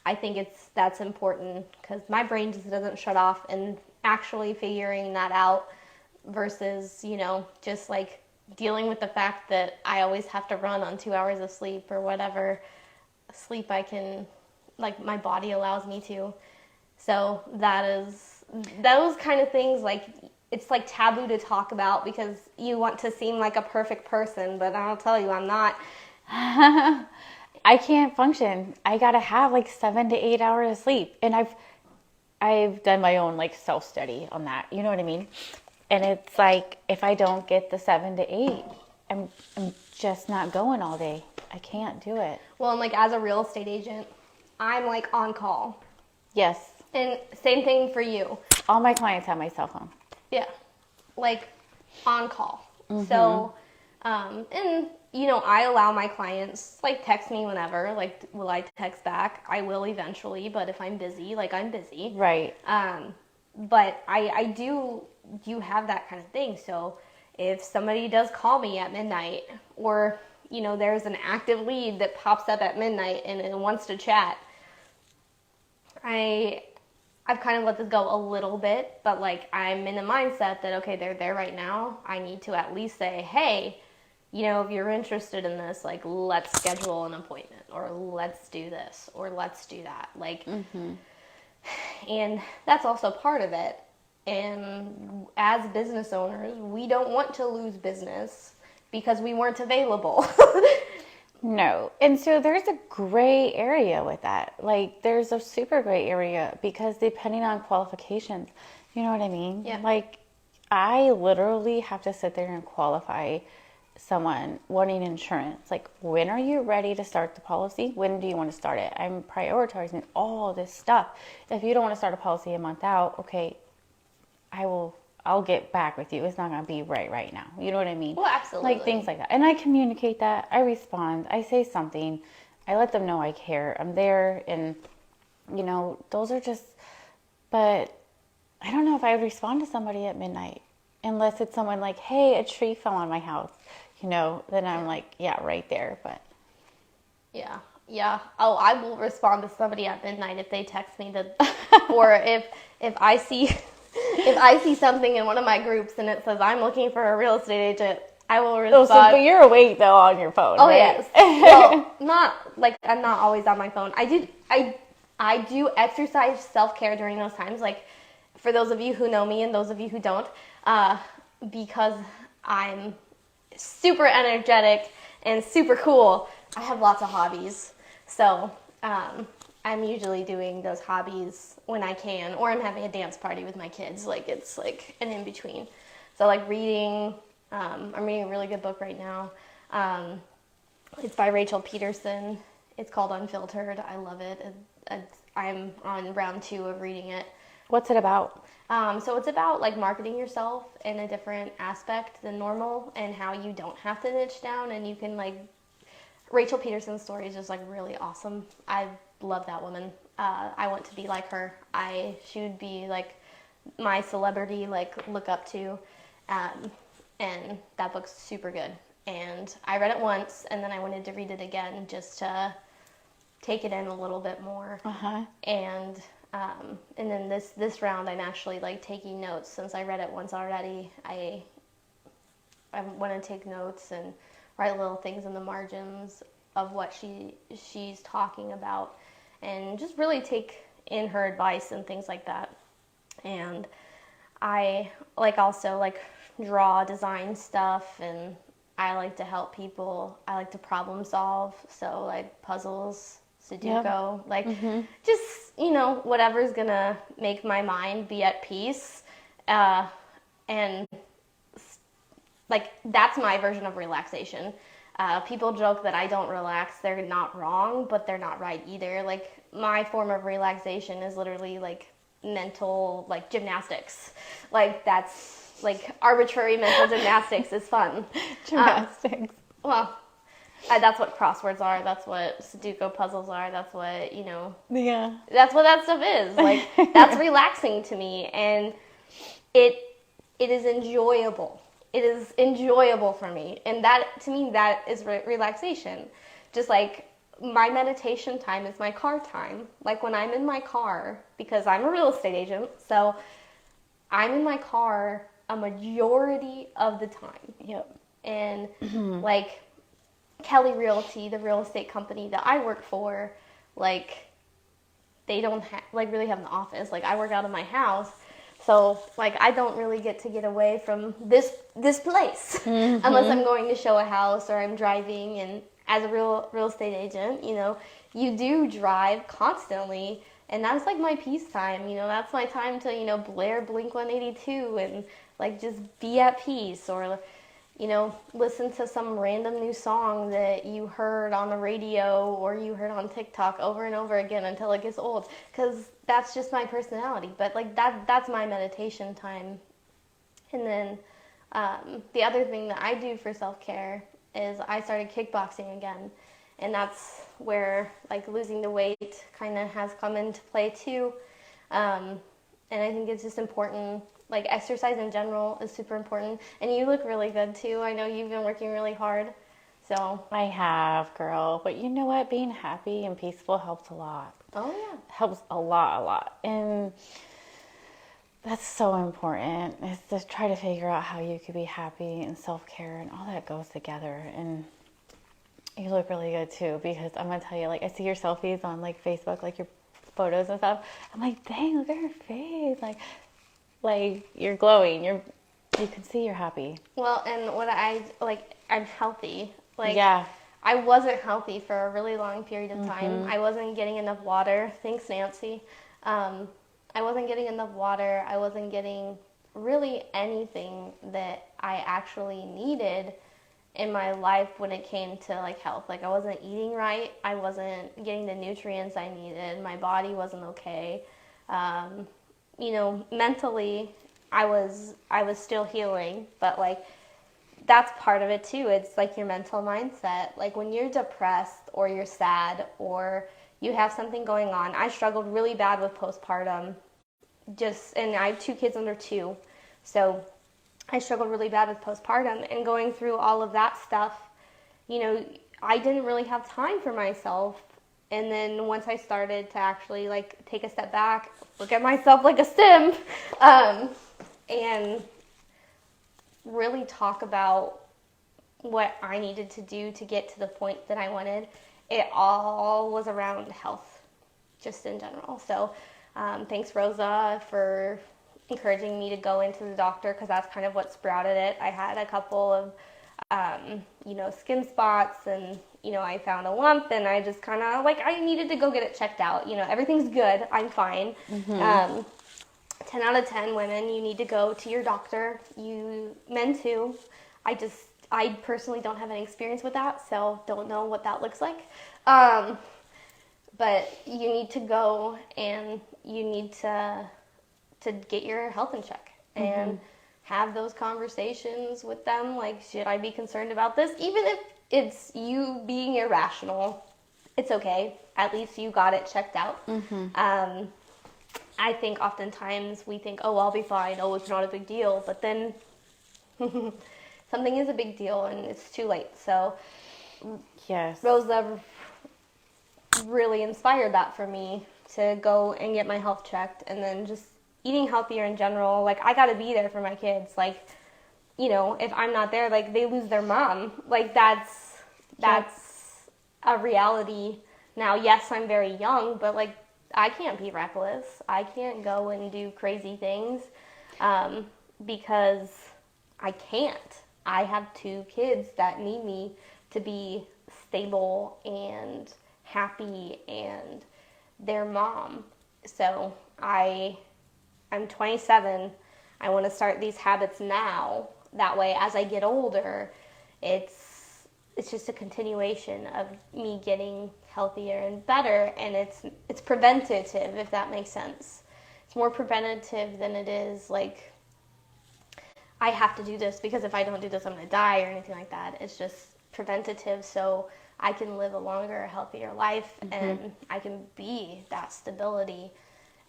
I think that's important because my brain just doesn't shut off, and actually figuring that out versus, just like dealing with the fact that I always have to run on 2 hours of sleep or whatever sleep I can, like, my body allows me to. So those kind of things, like, it's like taboo to talk about because you want to seem like a perfect person, but I'll tell you, I'm not. I can't function. I gotta have like 7 to 8 hours of sleep, and I've done my own like self-study on that. You know what I mean? And it's like, if I don't get the 7 to 8, I'm just not going all day. I can't do it. Well, and like as a real estate agent, I'm like on call. Yes. And same thing for you. All my clients have my cell phone. Yeah. Like on call. Mm-hmm. So, and I allow my clients, like, text me whenever. Like, will I text back? I will eventually, but if I'm busy, like, I'm busy. Right. But I do have that kind of thing. So if somebody does call me at midnight, or, there's an active lead that pops up at midnight and wants to chat, I've kind of let this go a little bit, but, like, I'm in the mindset that, okay, they're there right now. I need to at least say, hey, if you're interested in this, like, let's schedule an appointment, or let's do this, or let's do that. Like, and that's also part of it. And as business owners, we don't want to lose business because we weren't available. No. And so there's a gray area with that. Like, there's a super gray area because depending on qualifications, you know what I mean? Yeah. Like, I literally have to sit there and qualify someone wanting insurance. Like, when are you ready to start the policy? When do you want to start it? I'm prioritizing all this stuff. If you don't want to start a policy a month out, okay, I'll get back with you. It's not going to be right now. You know what I mean? Well, absolutely. Like, things like that. And I communicate that. I respond. I say something. I let them know I care. I'm there. And, those are just, but I don't know if I would respond to somebody at midnight unless it's someone like, hey, a tree fell on my house. Then I'm like, yeah, right there. But yeah. Oh, I will respond to somebody at midnight if they text me or if I see something in one of my groups and it says I'm looking for a real estate agent, I will respond. But you're awake though on your phone. Oh, right? Yes. Well, I'm not always on my phone. I do exercise self-care during those times. Like, for those of you who know me and those of you who don't, because I'm super energetic and super cool, I have lots of hobbies. So I'm usually doing those hobbies when I can, or I'm having a dance party with my kids. Like, it's like an in-between. So, like, reading, I'm reading a really good book right now. It's by Rachel Peterson. It's called Unfiltered. I love it. I'm on round 2 of reading it. What's it about? So it's about, like, marketing yourself in a different aspect than normal, and how you don't have to niche down, and you can, like, Rachel Peterson's story is just, like, really awesome. I love that woman. I want to be like her. She would be, like, my celebrity, like, look up to, and that book's super good. And I read it once, and then I wanted to read it again just to take it in a little bit more. And then this round, I'm actually, like, taking notes. Since I read it once already, I want to take notes and write little things in the margins of what she's talking about, and just really take in her advice and things like that. And I also draw, design stuff, and I like to help people. I like to problem solve, so, like, puzzles, Sudoku, just, whatever's gonna make my mind be at peace. And, like, that's my version of relaxation. People joke that I don't relax. They're not wrong, but they're not right either. Like, my form of relaxation is literally, like, mental, like, gymnastics. Like, that's, like, arbitrary mental gymnastics is fun. Gymnastics. That's what crosswords are. That's what Sudoku puzzles are. That's what, Yeah. That's what that stuff is. Like, that's relaxing to me, and it is enjoyable. It is enjoyable for me, and that, to me, that is relaxation. Just like my meditation time is my car time. Like, when I'm in my car, because I'm a real estate agent, so I'm in my car a majority of the time. Yep. And like Kelly Realty, the real estate company that I work for, like, they don't really have an office. Like, I work out of my house, so, like, I don't really get away from this place unless I'm going to show a house or I'm driving. And as a real estate agent, you do drive constantly, and that's, like, my peace time. That's my time to, blare Blink-182 and, like, just be at peace, or, listen to some random new song that you heard on the radio or you heard on TikTok over and over again until it gets old, because that's just my personality. But, like, that's my meditation time. And then the other thing that I do for self-care is I started kickboxing again. And that's where like losing the weight kind of has come into play too. And I think it's just important. Like exercise in general is super important. And you look really good too. I know you've been working really hard. So I have, girl. But you know what? Being happy and peaceful helps a lot. oh yeah. Helps a lot. And that's so important, is to try to figure out how you could be happy, and self-care and all that goes together. And you look really good too, because I'm going to tell you, like, I see your selfies on like Facebook, like your photos and stuff. I'm like, dang, look at her face. Like you're glowing. You can see you're happy. Well, and what I'm healthy. Like, yeah. I wasn't healthy for a really long period of time. I wasn't getting enough water. Thanks, Nancy. I wasn't getting enough water. I wasn't getting really anything that I actually needed in my life when it came to like health. Like I wasn't eating right. I wasn't getting the nutrients I needed. My body wasn't okay. Mentally, I was still healing, but like that's part of it too. It's like your mental mindset. Like when you're depressed or you're sad or you have something going on. I struggled really bad with postpartum. And I have 2 kids under 2. So I struggled really bad with postpartum, and going through all of that stuff, I didn't really have time for myself. And then once I started to actually like take a step back, look at myself like a simp, and really talk about what I needed to do to get to the point that I wanted, it all was around health, just in general. So thanks, Rosa, for encouraging me to go into the doctor, because that's kind of what sprouted it. I had a couple of, skin spots, and, I found a lump, and I just kind of, I needed to go get it checked out. Everything's good. I'm fine. 10 out of 10 women, you need to go to your doctor. Men too. I personally don't have any experience with that, so don't know what that looks like. But you need to go, and you need to get your health in check and have those conversations with them. Like, should I be concerned about this? Even if it's you being irrational, it's okay. At least you got it checked out. I think oftentimes we think, oh, I'll be fine. Oh, it's not a big deal. But then something is a big deal, and it's too late. So yes, Rosa really inspired that for me to go and get my health checked, and then just eating healthier in general. Like, I got to be there for my kids. Like, if I'm not there, like, they lose their mom. Like, that's a reality. Now, yes, I'm very young, but, like, I can't be reckless. I can't go and do crazy things because I can't. I have 2 kids that need me to be stable and happy and their mom. So I'm 27. I want to start these habits now. That way, as I get older, it's just a continuation of me getting healthier and better, and it's preventative, if that makes sense. It's more preventative than it is like I have to do this because if I don't do this, I'm going to die or anything like that. It's just preventative, so I can live a longer, healthier life, and I can be that stability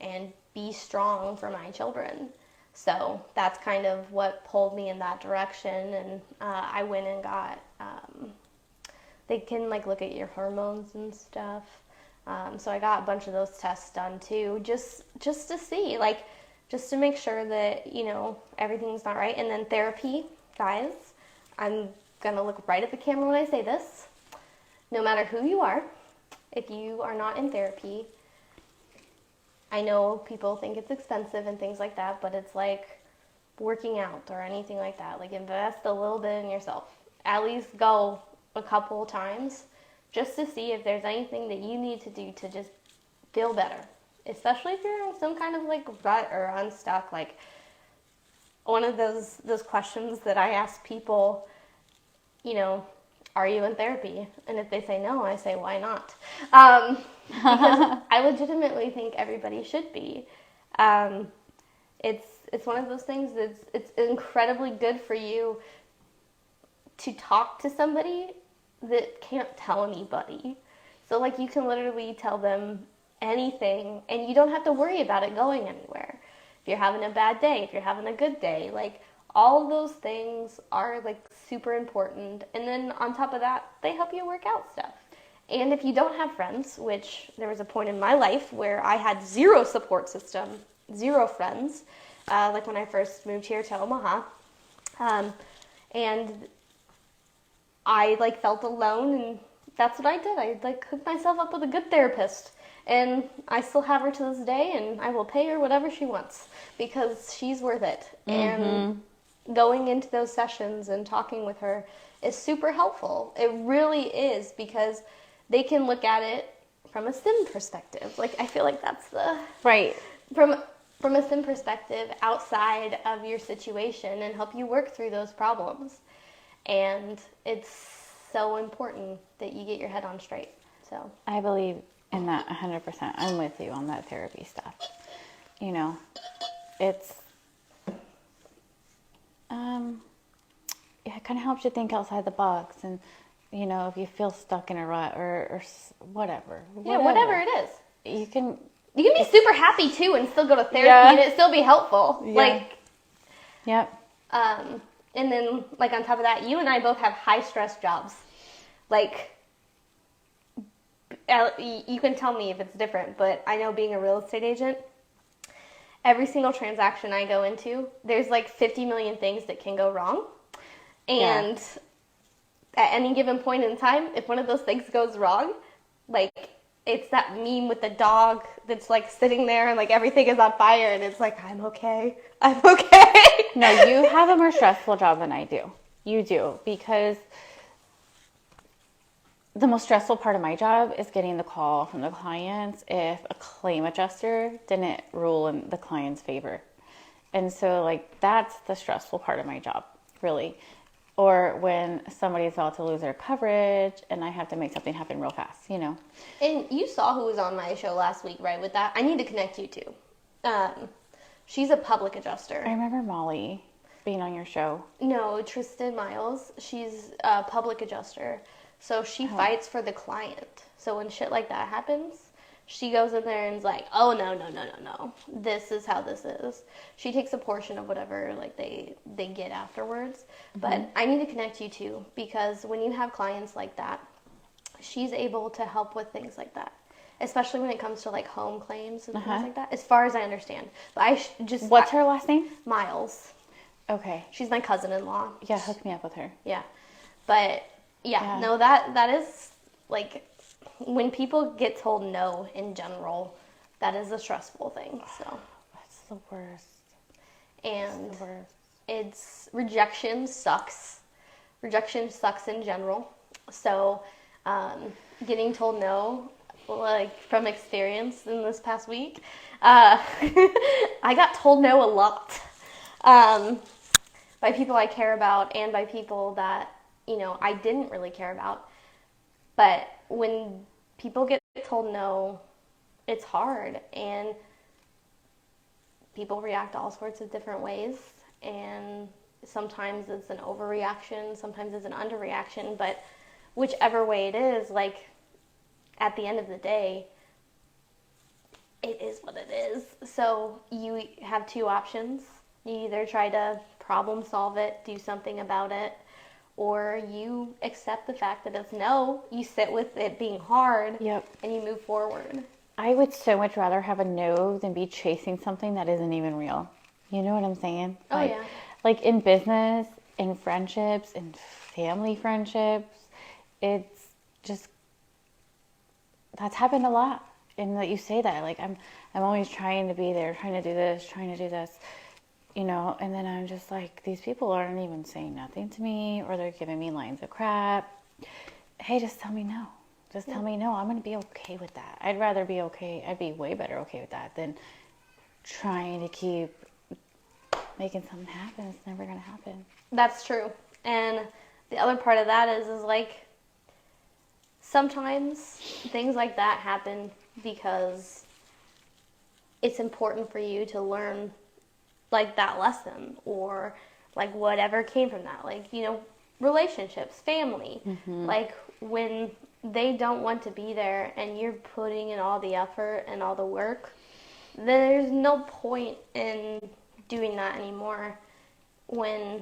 and be strong for my children. So that's kind of what pulled me in that direction, and I went and got, they can like look at your hormones and stuff. So I got a bunch of those tests done too, just to see, like, just to make sure that, everything's not right. And then therapy, guys, I'm going to look right at the camera when I say this. No matter who you are, if you are not in therapy, I know people think it's expensive and things like that, but it's like working out or anything like that. Like, invest a little bit in yourself. At least go a couple times just to see if there's anything that you need to do to just feel better. Especially if you're in some kind of like rut or unstuck. Like, one of those questions that I ask people, are you in therapy? And if they say no, I say, why not? Because I legitimately think everybody should be. It's one of those things that's it's incredibly good for you to talk to somebody that can't tell anybody. So, like, you can literally tell them anything, and you don't have to worry about it going anywhere. If you're having a bad day, if you're having a good day, like, all of those things are, like, super important. And then on top of that, they help you work out stuff. And if you don't have friends, which there was a point in my life where I had zero support system, zero friends, like when I first moved here to Omaha, and I, like, felt alone, and that's what I did. I, like, hooked myself up with a good therapist, and I still have her to this day, and I will pay her whatever she wants because she's worth it. And going into those sessions and talking with her is super helpful. It really is, because they can look at it from a sim perspective. Like, I feel like that's the... Right. From a sim perspective outside of your situation and help you work through those problems. And it's so important that you get your head on straight. So I believe in that 100%. I'm with you on that therapy stuff. You know, it's... it kind of helps you think outside the box, and you know, if you feel stuck in a rut or whatever. Yeah, whatever it is. You can be super happy too and still go to therapy and it still be helpful. Yeah. Like, yep. And then, like, on top of that, you and I both have high stress jobs. Like, you can tell me if it's different, but I know being a real estate agent, every single transaction I go into, there's like 50 million things that can go wrong. And at any given point in time, if one of those things goes wrong, like, it's that meme with the dog that's, like, sitting there and, like, everything is on fire, and it's like, I'm okay. I'm okay. No, you have a more stressful job than I do. You do, because the most stressful part of my job is getting the call from the clients if a claim adjuster didn't rule in the client's favor. And so, like, that's the stressful part of my job, really. Or when somebody's about to lose their coverage and I have to make something happen real fast, you know. And you saw who was on my show last week, right, with that? I need to connect you to. She's a public adjuster. I remember Molly being on your show. No, Tristan Miles. She's a public adjuster. So she fights for the client. So when shit like that happens, she goes in there and is like, oh, no. This is how this is. She takes a portion of whatever, like, they get afterwards. Mm-hmm. But I need to connect you to, because when you have clients like that, she's able to help with things like that. Especially when it comes to, like, home claims and things like that, as far as I understand. But What's her last name? Miles. Okay. She's my cousin-in-law. Yeah, hook me up with her. Yeah. But, yeah. No, that is, like... When people get told no in general, that is a stressful thing. So that's the worst. And that's the worst. It's rejection sucks. Rejection sucks in general. So getting told no, like, from experience in this past week, I got told no a lot by people I care about and by people that, you know, I didn't really care about. But when people get told no, it's hard, and people react all sorts of different ways, and sometimes it's an overreaction, sometimes it's an underreaction, but whichever way it is, like, at the end of the day, it is what it is. So you have two options. You either try to problem solve it, do something about it, or you accept the fact that it's no, you sit with it being hard, and you move forward. I would so much rather have a no than be chasing something that isn't even real. You know what I'm saying? Oh, yeah. Like, in business, in friendships, in family friendships, it's just, that's happened a lot. And that you say that, like, I'm always trying to be there, trying to do this. You know, and then I'm just like, these people aren't even saying nothing to me, or they're giving me lines of crap. Hey, just tell me no. Just tell me no. I'm going to be okay with that. I'd rather be okay. I'd be way better okay with that than trying to keep making something happen. It's never going to happen. That's true. And the other part of that is like, sometimes things like that happen because it's important for you to learn, like, that lesson, or like whatever came from that. Like, you know, relationships, family. Like when they don't want to be there and you're putting in all the effort and all the work, there's no point in doing that anymore when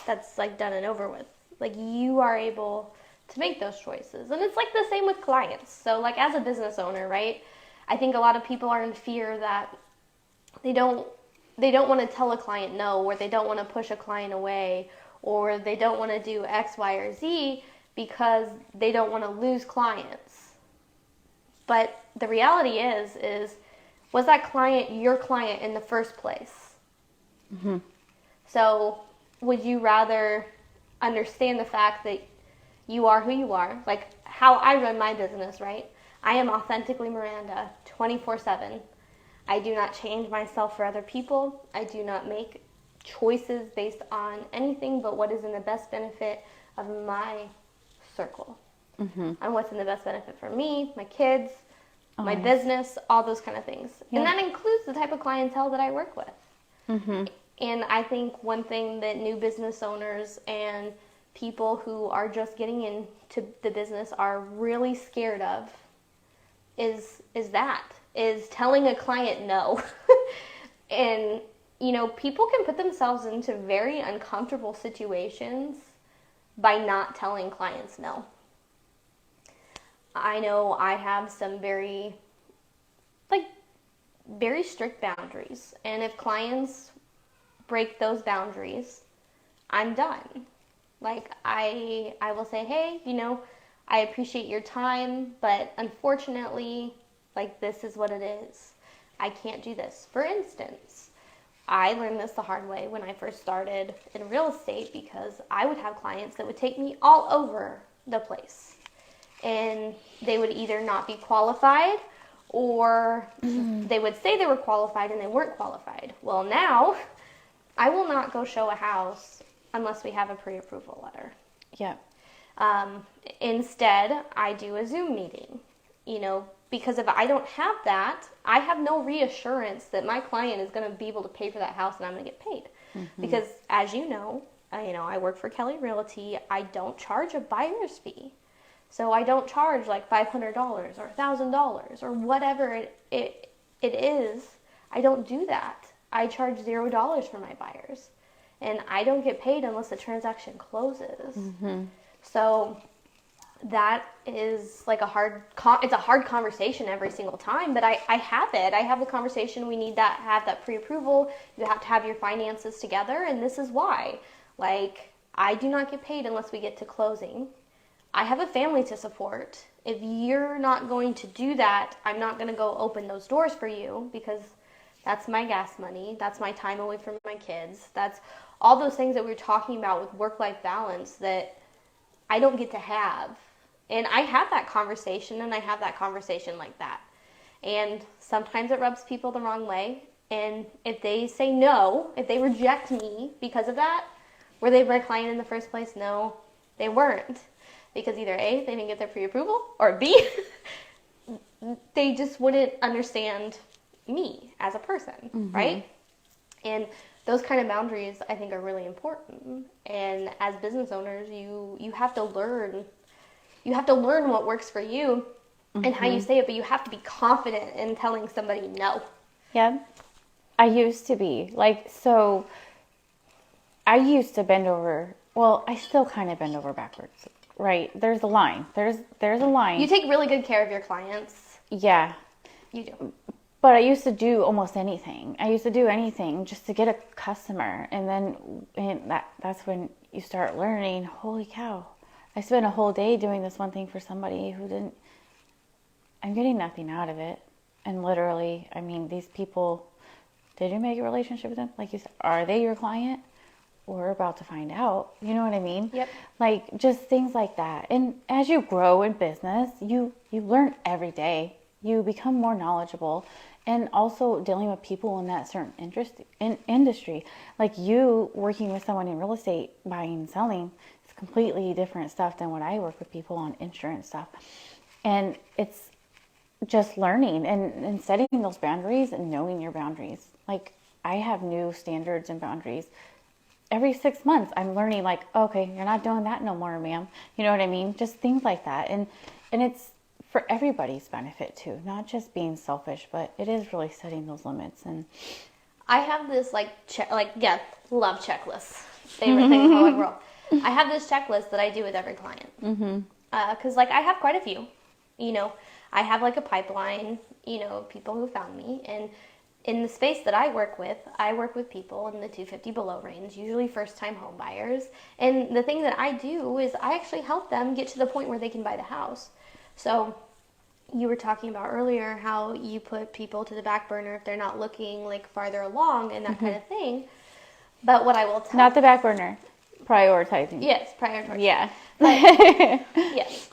that's like done and over with. Like you are able to make those choices. And it's like the same with clients. So like as a business owner, right? I think a lot of people are in fear that they don't want to tell a client no, or they don't want to push a client away, or they don't want to do X, Y, or Z because they don't want to lose clients. But the reality is was that client your client in the first place? So would you rather understand the fact that you are who you are, like how I run my business, right? I am authentically Maranda 24/7. I do not change myself for other people. I do not make choices based on anything but what is in the best benefit of my circle. And what's in the best benefit for me, my kids, my business, all those kind of things. Yeah. And that includes the type of clientele that I work with. And I think one thing that new business owners and people who are just getting into the business are really scared of is telling a client no. And, you know, people can put themselves into very uncomfortable situations by not telling clients no. I know I have some very strict boundaries. And if clients break those boundaries, I'm done. Like, I will say, hey, you know, I appreciate your time, but unfortunately, like, this is what it is. I can't do this. For instance, I learned this the hard way when I first started in real estate because I would have clients that would take me all over the place. And they would either not be qualified or they would say they were qualified and they weren't qualified. Well, now I will not go show a house unless we have a pre-approval letter. Yeah. Instead, I do a Zoom meeting, you know, because if I don't have that, I have no reassurance that my client is going to be able to pay for that house and I'm going to get paid. Because as you know, I work for Kelly Realty. I don't charge a buyer's fee. So I don't charge like $500 or $1,000 or whatever it is. I don't do that. I charge $0 for my buyers. And I don't get paid unless the transaction closes. So that is like it's a hard conversation every single time, but I have it. I have the conversation. We need that, have that pre-approval. You have to have your finances together, and this is why. Like, I do not get paid unless we get to closing. I have a family to support. If you're not going to do that, I'm not going to go open those doors for you because that's my gas money. That's my time away from my kids. That's all those things that we were talking about with work-life balance that I don't get to have. And I have that conversation, and I have that conversation like that. And sometimes it rubs people the wrong way. And if they say no, if they reject me because of that, were they my client in the first place? No, they weren't. Because either A, they didn't get their pre-approval, or B, they just wouldn't understand me as a person, right? And those kind of boundaries, I think, are really important. And as business owners, you have to learn. You have to learn what works for you and how you say it, but you have to be confident in telling somebody no. Yeah. I used to be. So I used to bend over. Well, I still kind of bend over backwards, right? There's a line. There's a line. You take really good care of your clients. Yeah. You do. But I used to do almost anything. I used to do anything just to get a customer. And that's when you start learning, holy cow, I spent a whole day doing this one thing for somebody I'm getting nothing out of it. And literally, I mean, these people, did you make a relationship with them? Like you said, are they your client? We're about to find out. You know what I mean? Yep. Like just things like that. And as you grow in business, you learn every day. You become more knowledgeable, and also dealing with people in that certain industry. Like you working with someone in real estate, buying and selling, it's completely different stuff than what I work with people on insurance stuff. And it's just learning and setting those boundaries and knowing your boundaries. Like I have new standards and boundaries every 6 months I'm learning like, okay, you're not doing that no more, ma'am. You know what I mean? Just things like that. And it's for everybody's benefit too, not just being selfish, but it is really setting those limits. And I have this love checklist. Favorite thing in the whole world. I have this checklist that I do with every client. Because I have quite a few. I have like a pipeline, people who found me. And in the space that I work with people in the 250 below range, usually first-time home buyers. And the thing that I do is I actually help them get to the point where they can buy the house. So you were talking about earlier how you put people to the back burner if they're not looking like farther along and that kind of thing. But what I will tell not the back burner, prioritizing. Yes, prioritizing. Yeah. But, yes.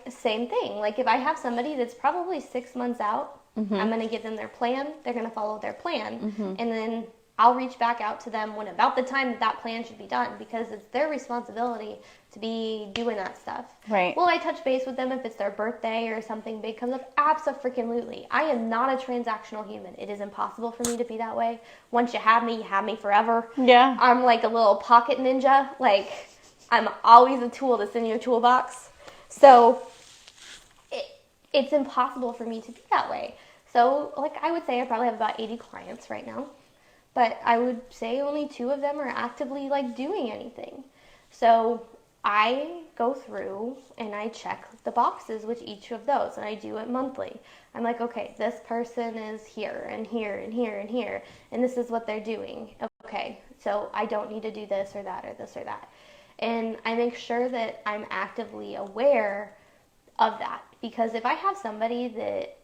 Same thing. Like if I have somebody that's probably 6 months out, I'm going to give them their plan. They're going to follow their plan. And then I'll reach back out to them when about the time that plan should be done, because it's their responsibility to be doing that stuff. Right. Will I touch base with them if it's their birthday or something big comes up? Absolutely. I am not a transactional human. It is impossible for me to be that way. Once you have me forever. Yeah. I'm like a little pocket ninja. Like, I'm always a tool that's in your toolbox. So it's impossible for me to be that way. So, I would say I probably have about 80 clients right now. But I would say only 2 of them are actively, doing anything. So I go through and I check the boxes with each of those, and I do it monthly. I'm like, okay, this person is here and here and here and here, and this is what they're doing. Okay, so I don't need to do this or that or this or that. And I make sure that I'm actively aware of that, because if I have somebody that